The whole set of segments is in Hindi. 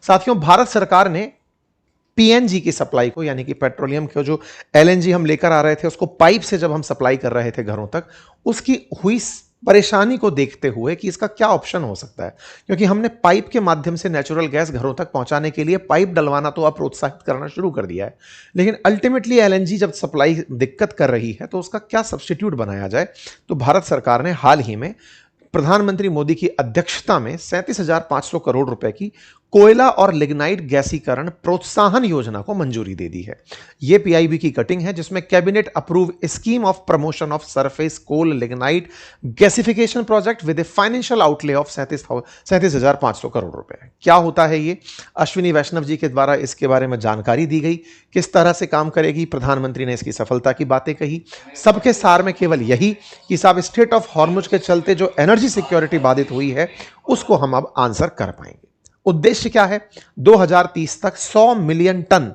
साथियों, भारत सरकार ने पीएनजी की सप्लाई को, यानी कि पेट्रोलियम के जो एलएनजी हम लेकर आ रहे थे उसको पाइप से जब हम सप्लाई कर रहे थे घरों तक, उसकी हुई परेशानी को देखते हुए कि इसका क्या ऑप्शन हो सकता है, क्योंकि हमने पाइप के माध्यम से नेचुरल गैस घरों तक पहुंचाने के लिए पाइप डलवाना तो अब प्रोत्साहित करना शुरू कर दिया है, लेकिन अल्टीमेटली एलएनजी जब सप्लाई दिक्कत कर रही है तो उसका क्या सब्स्टिट्यूट बनाया जाए। तो भारत सरकार ने हाल ही में प्रधानमंत्री मोदी की अध्यक्षता में 37,500 करोड़ रुपए की कोयला और लिग्नाइट गैसीकरण प्रोत्साहन योजना को मंजूरी दे दी है। यह पीआईबी की कटिंग है जिसमें cabinet approve scheme of promotion of surface coal lignite gasification project with a financial outlay of 37,500 crore रुपए। क्या होता है ये? अश्विनी वैष्णव जी के द्वारा इसके बारे में जानकारी दी गई, किस तरह से काम करेगी, प्रधानमंत्री ने इसकी सफलता की बातें कही। सबके सार में केवल यही कि साहब स्टेट ऑफ हॉर्मुज के चलते जो एनर्जी सिक्योरिटी बाधित हुई है उसको हम अब आंसर कर पाएंगे। उद्देश्य क्या है? 2030 तक 100 मिलियन टन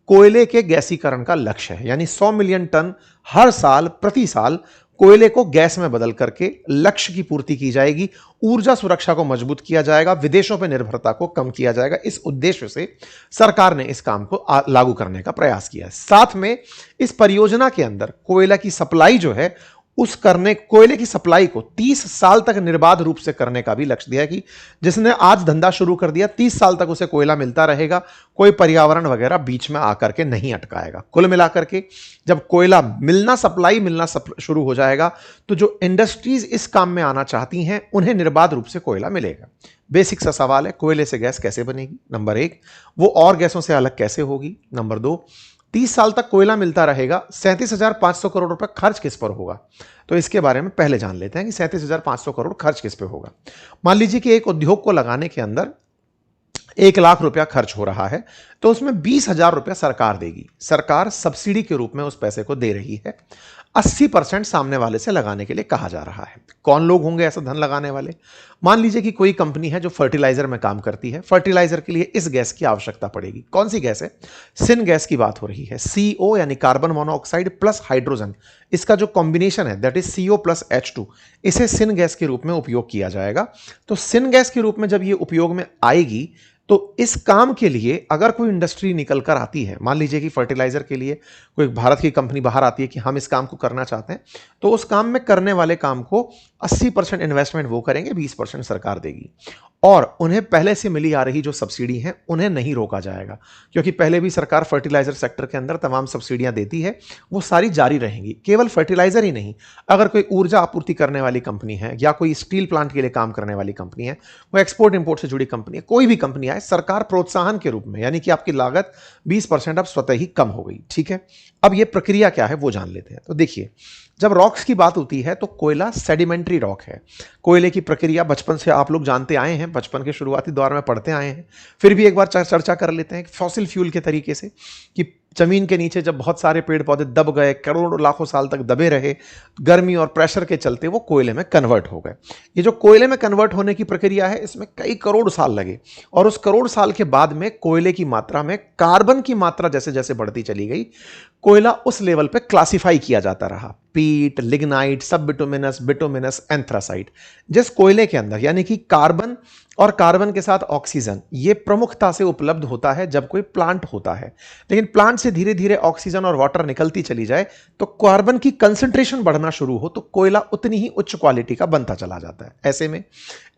कोयले के गैसीकरण का लक्ष्य है, यानी 100 मिलियन टन हर साल प्रति साल कोयले को गैस में बदल करके लक्ष्य की पूर्ति की जाएगी। ऊर्जा सुरक्षा को मजबूत किया जाएगा, विदेशों पर निर्भरता को कम किया जाएगा। इस उद्देश्य से सरकार ने इस काम को लागू करने का प्रयास किया है। साथ में इस परियोजना के अंदर कोयला की सप्लाई जो है कोयले की सप्लाई को 30 साल तक निर्बाध रूप से करने का भी लक्ष्य दिया है कि जिसने आज धंधा शुरू कर दिया 30 साल तक उसे कोयला मिलता रहेगा, कोई पर्यावरण वगैरह बीच में आकर के नहीं अटकाएगा। कुल मिलाकर के जब कोयला सप्लाई मिलना शुरू हो जाएगा तो जो इंडस्ट्रीज इस काम में आना चाहती हैं उन्हें निर्बाध रूप से कोयला मिलेगा। बेसिक सा सवाल है, कोयले से गैस कैसे बनेगी? नंबर 1। वो और गैसों से अलग कैसे होगी? नंबर 2। 30 साल तक कोयला मिलता रहेगा, 37,500 करोड़ रुपए खर्च किस पर होगा? तो इसके बारे में पहले जान लेते हैं कि 37,500 करोड़ खर्च किस पे होगा। मान लीजिए कि एक उद्योग को लगाने के अंदर 1 लाख रुपया खर्च हो रहा है, तो उसमें 20,000 रुपया सरकार देगी। सरकार सब्सिडी के रूप में उस पैसे को दे रही है। 80% सामने वाले से लगाने के लिए कहा जा रहा है। कौन लोग होंगे ऐसा धन लगाने वाले? मान लीजिए कि कोई कंपनी है जो फर्टिलाइजर में काम करती है। फर्टिलाइजर के लिए इस गैस की आवश्यकता पड़ेगी। कौन सी गैस है? सिन गैस की बात हो रही है। CO यानी कार्बन मोनोऑक्साइड प्लस हाइड्रोजन, इसका जो कॉम्बिनेशन है that is CO plus H2, इसे सिन गैस के रूप में उपयोग किया जाएगा। तो सिन गैस के रूप में जब ये उपयोग में आएगी तो इस काम के लिए अगर कोई इंडस्ट्री निकल कर आती है, मान लीजिए कि फर्टिलाइजर के लिए कोई भारत की कंपनी बाहर आती है कि हम इस काम को करना चाहते हैं, तो उस काम में करने वाले काम को 80% इन्वेस्टमेंट वो करेंगे, 20% सरकार देगी। और उन्हें पहले से मिली आ रही जो सब्सिडी है उन्हें नहीं रोका जाएगा, क्योंकि पहले भी सरकार फर्टिलाइजर सेक्टर के अंदर तमाम सब्सिडियां देती है, वो सारी जारी रहेंगी। केवल फर्टिलाइजर ही नहीं, अगर कोई ऊर्जा आपूर्ति करने वाली कंपनी है या कोई स्टील प्लांट के लिए काम करने वाली कंपनी है, वो एक्सपोर्ट इंपोर्ट से जुड़ी कंपनी है, कोई भी कंपनी आए, सरकार प्रोत्साहन के रूप में, यानी कि आपकी लागत 20% अब स्वतः ही कम हो गई। ठीक है, अब ये प्रक्रिया क्या है वो जान लेते हैं। तो देखिए, जब रॉक्स की बात होती है तो कोयला सेडिमेंट्री रॉक है। कोयले की प्रक्रिया बचपन से आप लोग जानते आए हैं, बचपन के शुरुआती दौर में पढ़ते आए हैं, फिर भी एक बार चर्चा कर लेते हैं फॉसिल फ्यूल के तरीके से कि जमीन के नीचे जब बहुत सारे पेड़ पौधे दब गए, करोड़ों लाखों साल तक दबे रहे, गर्मी और प्रेशर के चलते वो कोयले में कन्वर्ट हो गए। ये जो कोयले में कन्वर्ट होने की प्रक्रिया है इसमें कई करोड़ साल लगे, और उस करोड़ साल के बाद में कोयले की मात्रा में कार्बन की मात्रा जैसे जैसे बढ़ती चली गई, कोयला उस लेवल पे क्लासिफाई किया जाता रहा, पीट, लिग्नाइट, सब बिटुमिनस, बिटुमिनस, एंथ्रासाइट। जिस कोयले के अंदर यानी कि कार्बन और कार्बन के साथ ऑक्सीजन ये प्रमुखता से उपलब्ध होता है जब कोई प्लांट होता है, लेकिन प्लांट से धीरे धीरे ऑक्सीजन और वाटर निकलती चली जाए तो कार्बन की कंसंट्रेशन बढ़ना शुरू हो तो कोयला उतनी ही उच्च क्वालिटी का बनता चला जाता है। ऐसे में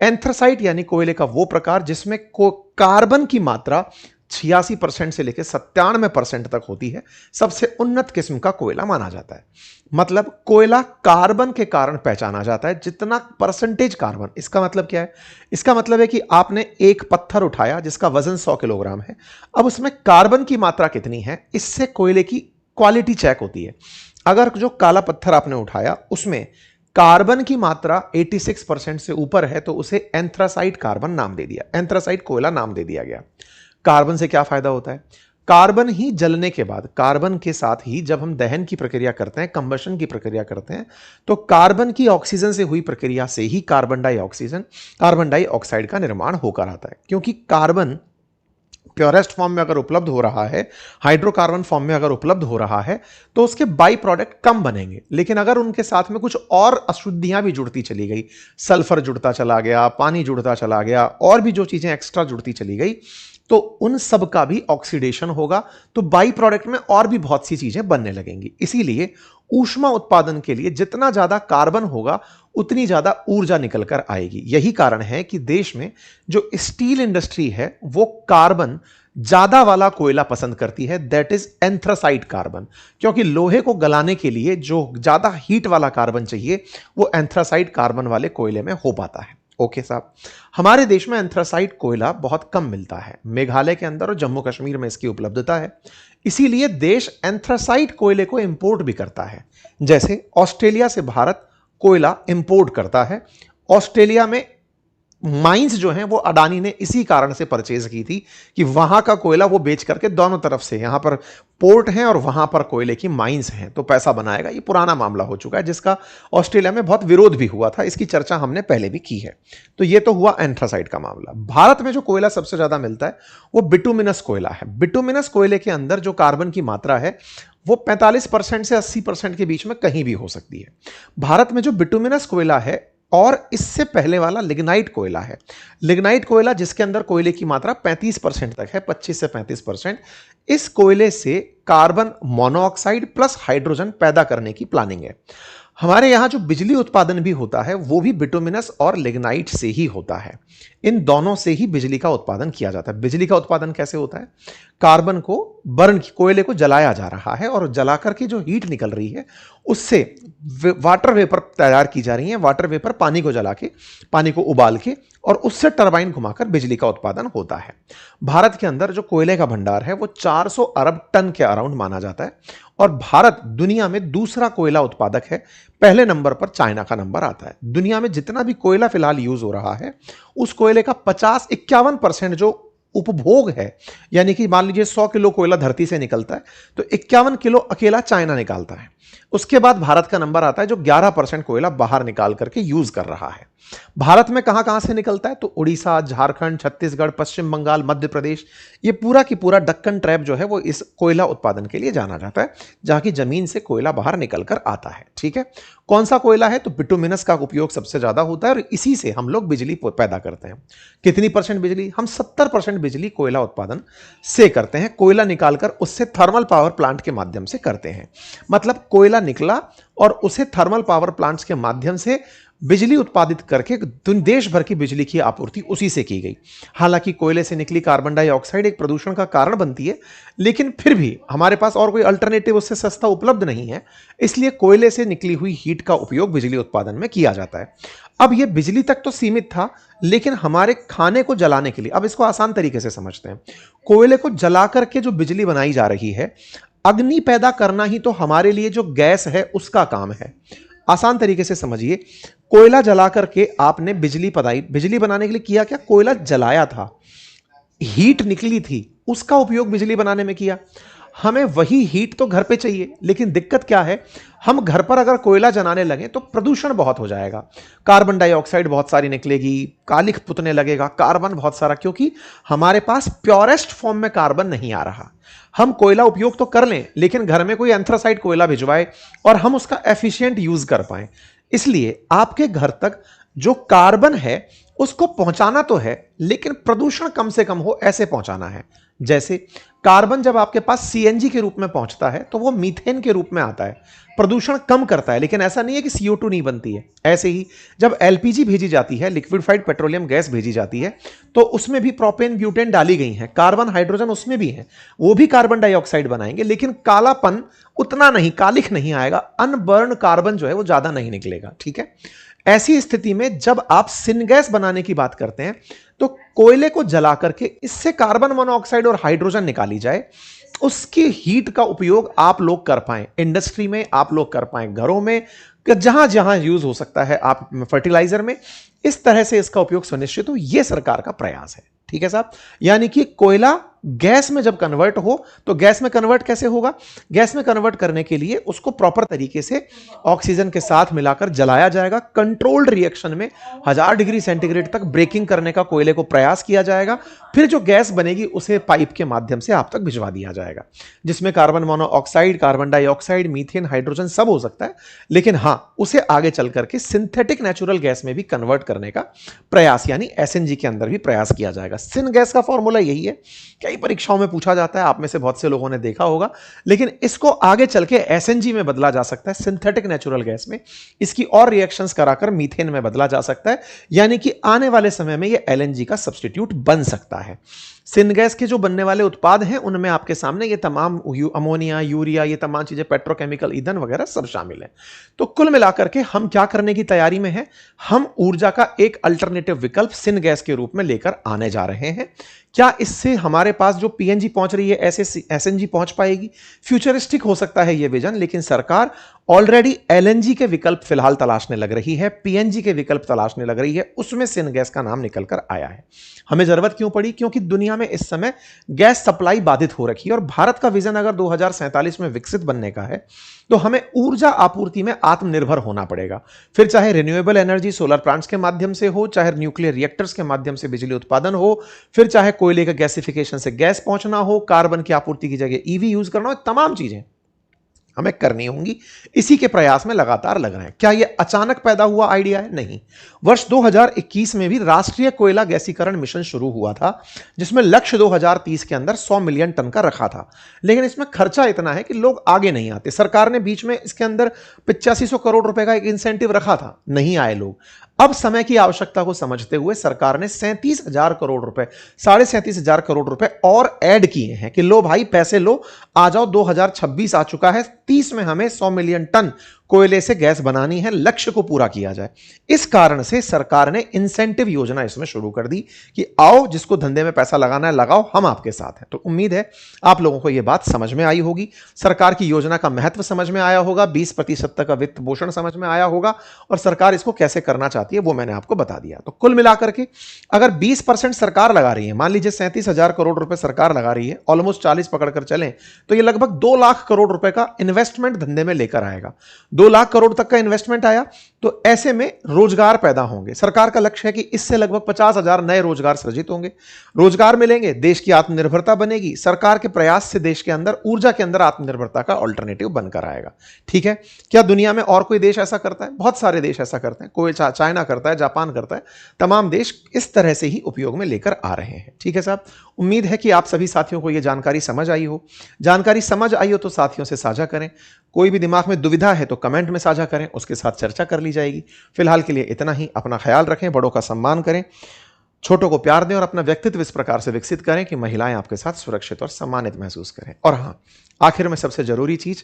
एंथ्रासाइट यानी कोयले का वो प्रकार जिसमें कार्बन की मात्रा 86% से लेकर 97% तक होती है, सबसे उन्नत किस्म का कोयला माना जाता है। मतलब कोयला कार्बन के कारण पहचाना जाता है, जितना परसेंटेज कार्बन। इसका मतलब क्या है? इसका मतलब है कि आपने एक पत्थर उठाया जिसका वजन 100 किलोग्राम है, अब उसमें कार्बन की मात्रा कितनी है, इससे कोयले की क्वालिटी चेक होती है। अगर जो काला पत्थर आपने उठाया उसमें कार्बन की मात्रा 86% से ऊपर है तो उसे एंथ्रासाइट कार्बन नाम दे दिया, एंथ्रासाइट कोयला नाम दे दिया गया। कार्बन से क्या फायदा होता है? कार्बन ही जलने के बाद, कार्बन के साथ ही जब हम दहन की प्रक्रिया करते हैं, कंबशन की प्रक्रिया करते हैं, तो कार्बन की ऑक्सीजन से हुई प्रक्रिया से ही कार्बन डाइऑक्साइड का निर्माण होकर आता है। क्योंकि कार्बन प्योरेस्ट फॉर्म में अगर उपलब्ध हो रहा है, हाइड्रोकार्बन फॉर्म में अगर उपलब्ध हो रहा है, तो उसके बाई प्रोडक्ट कम बनेंगे। लेकिन अगर उनके साथ में कुछ और अशुद्धियां भी जुड़ती चली गई, सल्फर जुड़ता चला गया, पानी जुड़ता चला गया, और भी जो चीजें एक्स्ट्रा जुड़ती चली गई, तो उन सब का भी ऑक्सीडेशन होगा, तो बाई प्रोडक्ट में और भी बहुत सी चीजें बनने लगेंगी। इसीलिए ऊष्मा उत्पादन के लिए जितना ज्यादा कार्बन होगा उतनी ज्यादा ऊर्जा निकल कर आएगी। यही कारण है कि देश में जो स्टील इंडस्ट्री है वो कार्बन ज्यादा वाला कोयला पसंद करती है, दैट इज एंथ्रासाइट कार्बन, क्योंकि लोहे को गलाने के लिए जो ज्यादा हीट वाला कार्बन चाहिए वो एंथ्रासाइट कार्बन वाले कोयले में हो पाता है। ओके साहब, हमारे देश में एंथ्रासाइट कोयला बहुत कम मिलता है, मेघालय के अंदर और जम्मू कश्मीर में इसकी उपलब्धता है। इसीलिए देश एंथ्रासाइट कोयले को इंपोर्ट भी करता है। जैसे ऑस्ट्रेलिया से भारत कोयला इंपोर्ट करता है। ऑस्ट्रेलिया में माइंस जो हैं वो अडानी ने इसी कारण से परचेज की थी कि वहां का कोयला वो बेच करके दोनों तरफ से, यहां पर पोर्ट हैं और वहां पर कोयले की माइंस हैं, तो पैसा बनाएगा। ये पुराना मामला हो चुका है जिसका ऑस्ट्रेलिया में बहुत विरोध भी हुआ था, इसकी चर्चा हमने पहले भी की है। तो ये तो हुआ एंथ्रासाइट का मामला। भारत में जो कोयला सबसे ज्यादा मिलता है वो बिटुमिनस कोयला है। बिटुमिनस कोयले के अंदर जो कार्बन की मात्रा है वो 45% से 80% के बीच में कहीं भी हो सकती है। भारत में जो बिटुमिनस कोयला है और इससे पहले वाला लिग्नाइट कोयला है। लिग्नाइट कोयला जिसके अंदर कोयले की मात्रा 35% तक है, 25 से 35%। इस कोयले से कार्बन मोनोऑक्साइड प्लस हाइड्रोजन पैदा करने की प्लानिंग है। हमारे यहां जो बिजली उत्पादन भी होता है वो भी बिटुमिनस और लिग्नाइट से ही होता है। इन दोनों से ही बिजली का उत्पादन किया जाता है। बिजली का उत्पादन कैसे होता है? कार्बन को बर्न, कोयले को जलाया जा रहा है और जलाकर के जो हीट निकल रही है उससे वाटर वेपर तैयार की जा रही है। वाटर वेपर पानी को जला के, पानी को उबाल के, और उससे टरबाइन घुमाकर बिजली का उत्पादन होता है। भारत के अंदर जो कोयले का भंडार है वो 400 अरब टन के अराउंड माना जाता है और भारत दुनिया में दूसरा कोयला उत्पादक है। पहले नंबर पर चाइना का नंबर आता है। दुनिया में जितना भी कोयला फिलहाल यूज हो रहा है उस कोयले का 51% जो उपभोग है, यानी कि मान लीजिए 100 किलो कोयला धरती से निकलता है तो 51 किलो अकेला चाइना निकालता है। उसके बाद भारत का नंबर आता है जो 11% कोयला बाहर निकाल करके यूज कर रहा है। भारत में कहां कहां से निकलता है? तो उड़ीसा, झारखंड, छत्तीसगढ़, पश्चिम बंगाल, मध्य प्रदेश, ये पूरा की पूरा दक्कन ट्रैप जो है वो इस कोयला उत्पादन के लिए जाना जाता है, जहां की जमीन से कोयला बाहर निकल कर आता है। ठीक है, कौन सा कोयला है? तो बिटुमिनस का उपयोग सबसे ज्यादा होता है और इसी से हम लोग बिजली पैदा करते हैं। कितनी परसेंट बिजली? हम 70% बिजली कोयला उत्पादन से करते हैं। कोयला निकालकर उससे थर्मल पावर प्लांट के माध्यम से करते हैं। मतलब कोयला निकला और उसे थर्मल पावर प्लांट्स के माध्यम से बिजली उत्पादित करके देश भर की बिजली की आपूर्ति उसी से की गई। हालांकि कोयले से निकली कार्बन डाइऑक्साइड एक प्रदूषण का कारण बनती है, लेकिन फिर भी हमारे पास और कोई अल्टरनेटिव उससे सस्ता उपलब्ध नहीं है, इसलिए कोयले से निकली हुई हीट का उपयोग बिजली उत्पादन में किया जाता है। अब यह बिजली तक तो सीमित था, लेकिन हमारे खाने को जलाने के लिए, अब इसको आसान तरीके से समझते हैं। कोयले को जला करके जो बिजली बनाई जा रही है, अग्नि पैदा करना ही तो हमारे लिए जो गैस है उसका काम है। आसान तरीके से समझिए, कोयला जला करके आपने बिजली बनाई। बिजली बनाने के लिए किया क्या? कोयला जलाया था, हीट निकली थी, उसका उपयोग बिजली बनाने में किया। हमें वही हीट तो घर पे चाहिए, लेकिन दिक्कत क्या है, हम घर पर अगर कोयला जलाने लगे तो प्रदूषण बहुत हो जाएगा। कार्बन डाइऑक्साइड बहुत सारी निकलेगी, कालिख पुतने लगेगा, कार्बन बहुत सारा, क्योंकि हमारे पास प्योरेस्ट फॉर्म में कार्बन नहीं आ रहा। हम कोयला उपयोग तो कर लें, लेकिन घर में कोई एंथ्रासाइट कोयला भिजवाए और हम उसका एफिशिएंट यूज कर पाए। इसलिए आपके घर तक जो कार्बन है उसको पहुंचाना तो है, लेकिन प्रदूषण कम से कम हो ऐसे पहुंचाना है। जैसे कार्बन जब आपके पास सीएनजी के रूप में पहुंचता है तो वो मीथेन के रूप में आता है, प्रदूषण कम करता है, लेकिन ऐसा नहीं है कि CO2 नहीं बनती है। ऐसे ही जब एलपीजी भेजी जाती है, लिक्विफाइड पेट्रोलियम गैस भेजी जाती है, तो उसमें भी प्रोपेन ब्यूटेन डाली गई है, कार्बन हाइड्रोजन उसमें भी है, वो भी कार्बन डाइऑक्साइड बनाएंगे, लेकिन कालापन उतना नहीं, कालिख नहीं आएगा, अनबर्न कार्बन जो है वो ज्यादा नहीं निकलेगा। ठीक है, ऐसी स्थिति में जब आप सिनगैस बनाने की बात करते हैं तो कोयले को जला करके इससे कार्बन मोनोऑक्साइड और हाइड्रोजन निकाली जाए, उसकी हीट का उपयोग आप लोग कर पाएं, इंडस्ट्री में आप लोग कर पाएं, घरों में, जहां जहां यूज हो सकता है, आप फर्टिलाइजर में, इस तरह से इसका उपयोग सुनिश्चित हो, यह सरकार का प्रयास है। ठीक है साहब, यानी कि कोयला गैस में जब कन्वर्ट हो तो गैस में कन्वर्ट कैसे होगा? गैस में कन्वर्ट करने के लिए उसको प्रॉपर तरीके से ऑक्सीजन के साथ मिलाकर जलाया जाएगा। कंट्रोल्ड रिएक्शन में 1000 डिग्री सेंटीग्रेड तक ब्रेकिंग करने का कोयले को प्रयास किया जाएगा। फिर जो गैस बनेगी उसे पाइप के माध्यम से आप तक भिजवा दिया जाएगा, जिसमें carbon monoxide, carbon dioxide, methane, hydrogen सब हो सकता है। लेकिन हां, उसे आगे चल करके सिंथेटिक नेचुरल गैस में भी कन्वर्ट करने का प्रयास यानी एसएनजी के अंदर भी प्रयास किया जाएगा। सिन गैस का फॉर्मूला यही है, कई परीक्षाओं में पूछा जाता है, आप में से बहुत से लोगों ने देखा होगा। लेकिन इसको आगे चल के एसएनजी में बदला जा सकता है, सिंथेटिक नेचुरल गैस में। इसकी और रिएक्शंस कराकर मीथेन में बदला जा सकता है, यानी कि आने वाले समय में यह एलएनजी का सब्स्टिट्यूट बन सकता है। सिन गैस के जो बनने वाले उत्पाद हैं उनमें आपके सामने ये तमाम अमोनिया, यूरिया, ये तमाम चीजें, पेट्रोकेमिकल ईंधन वगैरह सब शामिल है। तो कुल मिलाकर के हम क्या करने की तैयारी में हैं? हम ऊर्जा का एक अल्टरनेटिव विकल्प सिन गैस के रूप में लेकर आने जा रहे हैं। क्या इससे हमारे पास जो पीएनजी पहुंच रही है ऐसे एसएनजी पहुंच पाएगी? फ्यूचरिस्टिक हो सकता है यह विजन, लेकिन सरकार ऑलरेडी एलएनजी के विकल्प फिलहाल तलाशने लग रही है, पीएनजी के विकल्प तलाशने लग रही है, उसमें सिन गैस का नाम निकल कर आया है। हमें जरूरत क्यों पड़ी? क्योंकि दुनिया में इस समय गैस सप्लाई बाधित हो रखी है और भारत का विजन अगर 2047 में विकसित बनने का है तो हमें ऊर्जा आपूर्ति में आत्मनिर्भर होना पड़ेगा। फिर चाहे रिन्यूएबल एनर्जी, सोलर प्लांट्स के माध्यम से हो, चाहे न्यूक्लियर रिएक्टर्स के माध्यम से बिजली उत्पादन हो, फिर चाहे कोयले के गैसिफिकेशन से गैस पहुंचना हो, कार्बन की आपूर्ति की जगह ईवी यूज करना हो, तमाम चीजें हमें करनी होंगी। इसी के प्रयास में लगातार लग रहे हैं। क्या यह अचानक पैदा हुआ आइडिया है? नहीं। वर्ष 2021 में भी राष्ट्रीय कोयला गैसीकरण मिशन शुरू हुआ था, जिसमें लक्ष्य 2030 के अंदर 100 मिलियन टन का रखा था। लेकिन इसमें खर्चा इतना है कि लोग आगे नहीं आते। सरकार ने बीच में इसके अंदर 8500 करोड़ रुपए का एक इंसेंटिव रखा था, नहीं आए लोग। अब समय की आवश्यकता को समझते हुए सरकार ने 37,000 करोड़ रुपए, 37,500 करोड़ रुपए और ऐड किए हैं कि लो भाई पैसे लो, आ जाओ। 2026 आ चुका है, 30 में हमें 100 मिलियन टन कोयले से गैस बनानी है, लक्ष्य को पूरा किया जाए। इस कारण से सरकार ने इंसेंटिव योजना इसमें शुरू कर दी कि आओ, जिसको धंधे में पैसा लगाना है लगाओ, हम आपके साथ हैं। तो उम्मीद है आप लोगों को यह बात समझ में आई होगी, सरकार की योजना का महत्व समझ में आया होगा, 20% तक का वित्त पोषण समझ में आया होगा और सरकार इसको कैसे करना चाहती है वो मैंने आपको बता दिया। तो कुल मिलाकर के अगर 20% सरकार लगा रही है, मान लीजिए 37,000 करोड़ रुपए सरकार लगा रही है, ऑलमोस्ट 40 पकड़कर चलें तो यह लगभग 2 लाख करोड़ रुपए का इन्वेस्टमेंट धंधे में लेकर आएगा। 2 लाख करोड़ तक का इन्वेस्टमेंट आया तो ऐसे में रोजगार पैदा होंगे। सरकार का लक्ष्य है कि इससे लगभग 50,000 नए रोजगार सृजित होंगे, रोजगार मिलेंगे, देश की आत्मनिर्भरता बनेगी। सरकार के प्रयास से देश के अंदर ऊर्जा के अंदर आत्मनिर्भरता का ऑल्टरनेटिव बनकर आएगा। ठीक है, क्या दुनिया में और कोई देश ऐसा करता है? बहुत सारे देश ऐसा करते हैं, कोई चाइना करता है, जापान करता है, तमाम देश इस तरह से ही उपयोग में लेकर आ रहे हैं। ठीक है साहब, उम्मीद है कि आप सभी साथियों को यह जानकारी समझ आई हो। जानकारी समझ आई हो तो साथियों से साझा करें। कोई भी दिमाग में दुविधा है तो कमेंट में साझा करें, उसके साथ चर्चा कर ली जाएगी। फिलहाल के लिए इतना ही। अपना ख्याल रखें, बड़ों का सम्मान करें, छोटों को प्यार दें और अपना व्यक्तित्व इस प्रकार से विकसित करें कि महिलाएं आपके साथ सुरक्षित और सम्मानित महसूस करें। और हां, आखिर में सबसे जरूरी चीज,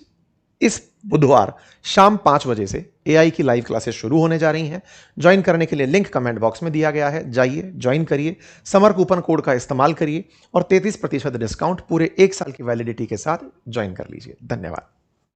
इस बुधवार शाम 5 बजे से एआई की लाइव क्लासेस शुरू होने जा रही हैं। ज्वाइन करने के लिए लिंक कमेंट बॉक्स में दिया गया है, जाइए ज्वाइन करिए, समर कूपन कोड का इस्तेमाल करिए और 33% डिस्काउंट पूरे 1 साल की वैलिडिटी के साथ ज्वाइन कर लीजिए। धन्यवाद।